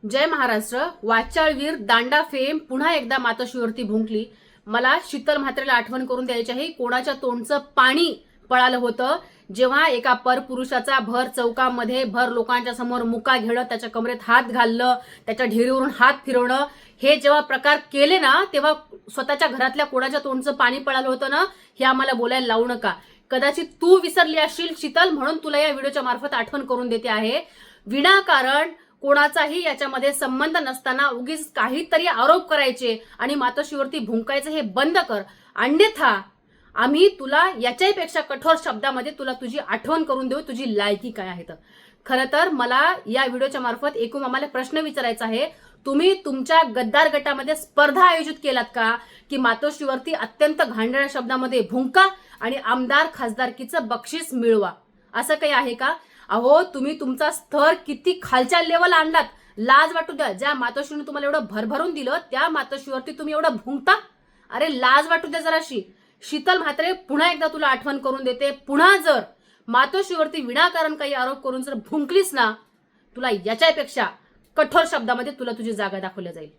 जय महाराष्ट्र. वाचाळवीर दांडा फेम पुन्हा एकदा मातोश्रीवरती भुंकली. मला शीतल म्हात्रेला आठवण करून द्यायची आहे. कोणाच्या तोंडचं पाणी पळालं होतं जेव्हा एका परपुरुषाचा भर चौकामध्ये भर लोकांच्या समोर मुका घेणं, त्याच्या कमरेत हात घालणं, त्याच्या ढेरीवरून हात फिरवणं, हे जेव्हा प्रकार केले ना, तेव्हा स्वतःच्या घरातल्या कोणाच्या तोंडचं पाणी पळालं होतं ना, हे आम्हाला बोलायला लावू नका. कदाचित तू विसरली असशील शीतल, म्हणून तुला या व्हिडिओच्या मार्फत आठवण करून देते आहे. विनाकारण कोणाचाही याच्यामध्ये संबंध नसताना उगीच काहीतरी आरोप करायचे आणि मातोश्रीवरती भुंकायचं हे बंद कर. अन्यथा आम्ही तुला याच्याही पेक्षा कठोर शब्दामध्ये तुला तुझी आठवण करून देऊ, तुझी लायकी काय आहे तर. खरं तर मला या व्हिडिओच्या मार्फत एकूण आम्हाला प्रश्न विचारायचा आहे. तुम्ही तुमच्या गद्दार गटामध्ये स्पर्धा आयोजित केलात का की मातोश्रीवरती अत्यंत घाणेरड्या शब्दामध्ये भुंका आणि आमदार खासदारकीचं बक्षीस मिळवा, असं काही आहे का? अहो, तुम्ही तुमचा स्तर किती खालच्या लेवल आणलात. लाज वाटू द्या. ज्या मातोश्रीने तुम्हाला एवढं भरभरून दिलं त्या मातोश्रीवरती तुम्ही एवढं भुंकता. अरे लाज वाटू द्या जराशी. शीतल म्हात्रे, पुन्हा एकदा तुला आठवण करून देते, पुन्हा जर मातोश्रीवरती विनाकारण काही आरोप करून जर भुंकलीस ना, तुला याच्यापेक्षा कठोर शब्दामध्ये तुला तुझी जागा दाखवली जाईल.